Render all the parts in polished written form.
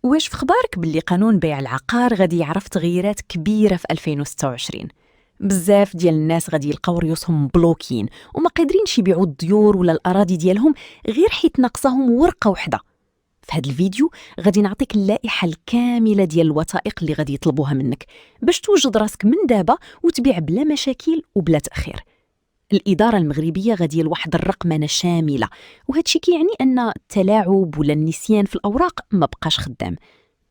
واش في خبارك باللي قانون بيع العقار غادي يعرف تغييرات كبيرة في 2026؟ بزاف ديال الناس غادي يلقاو ريوسهم بلوكين وما قادرينش يبيعوا الديور ولا الأراضي ديالهم غير حيت ناقصاهم ورقة وحدة. في هذا الفيديو غادي نعطيك اللائحة الكاملة ديال الوثائق اللي غادي يطلبوها منك باش توجد راسك من دابا وتبيع بلا مشاكل وبلا تأخير. الإدارة المغربية غادي لواحد الرقمنة شاملة، وهذا الشيء كيعني أن التلاعب ولا النسيان في الأوراق ما بقاش خدام.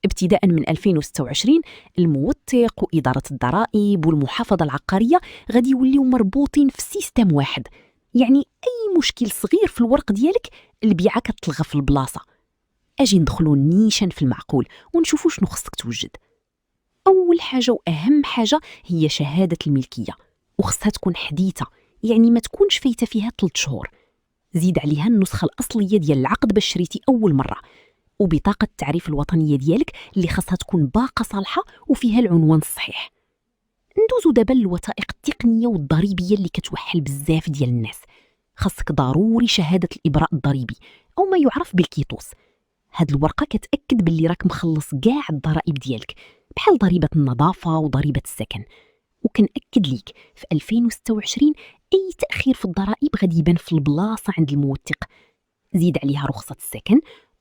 ابتداء من 2026 الموثق وإدارة الضرائب والمحافظة العقارية غادي يوليو مربوطين في سيستم واحد، يعني أي مشكل صغير في الورق ديالك البيعة كتلغى في البلاصة. أجي ندخلوا نيشان في المعقول ونشوفوا شنو خصك توجد. أول حاجة وأهم حاجة هي شهادة الملكية، وخصها تكون حديثة، يعني ما تكونش فايته فيها 3 شهور. زيد عليها النسخة الأصلية ديال العقد باش شريتي أول مرة، وبطاقة التعريف الوطنية ديالك اللي خاصها تكون باقة صالحة وفيها العنوان الصحيح. ندوزو دابا للوثائق التقنية والضريبية اللي كتوحل بزاف ديال الناس. خاصك ضروري شهادة الإبراء الضريبي أو ما يعرف بالكيتوس. هاد الورقة كتأكد باللي راك مخلص كاع الضرائب ديالك، بحال ضريبة النظافة وضريبة السكن. وكنأكد ليك في 2026 أي تأخير في الضرائب غادي يبان في البلاصة عند الموثق. زيد عليها رخصة السكن،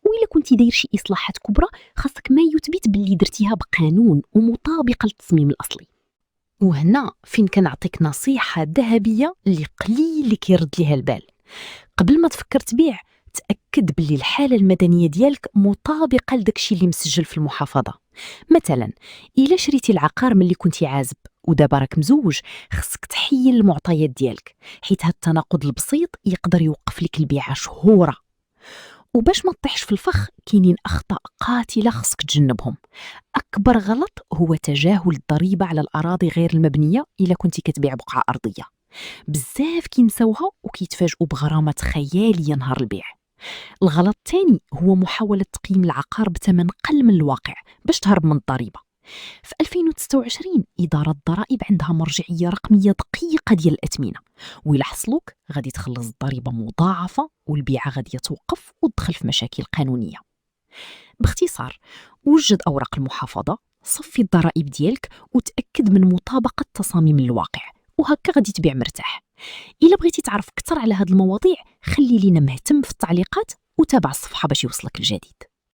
وإلا كنتي داير شي إصلاحات كبرى خاصك ما يثبت باللي درتيها بقانون ومطابقة للتصميم الأصلي. وهنا فين كنعطيك نصيحة ذهبية اللي قليل اللي كيرد ليها البال. قبل ما تفكر تبيع تأكد باللي الحالة المدنية ديالك مطابقة لداكشي اللي مسجل في المحافظة. مثلا إلا شريتي العقار ملي كنتي عازب ودابا راك مزوج، خصك تحيل المعطيات ديالك، حيت هاد التناقض البسيط يقدر يوقف لك البيعة شهورة. وباش ما تطيحش في الفخ كاينين أخطاء قاتلة خصك تجنبهم. أكبر غلط هو تجاهل الضريبة على الأراضي غير المبنية إلا كنتي كتبيع بقعة أرضية. بزاف كينساوها وكيتفاجئوا بغرامات خيالية نهار البيع. الغلط الثاني هو محاولة تقييم العقار بثمن قل من الواقع باش تهرب من الضريبة. في 2026 إدارة الضرائب عندها مرجعية رقمية دقيقة ديال الأثمنة، وإلا حصلوك غادي تخلص الضريبة مضاعفة والبيعة غادي توقف وتدخل في مشاكل قانونية. باختصار، وجد أوراق المحافظة، صفي الضرائب ديالك وتأكد من مطابقة تصاميم الواقع، وهكا غادي تبيع مرتاح. إلا بغيتي تعرف أكثر على هاد المواضيع خلي لينا مهتم في التعليقات وتابع الصفحة باش يوصلك الجديد.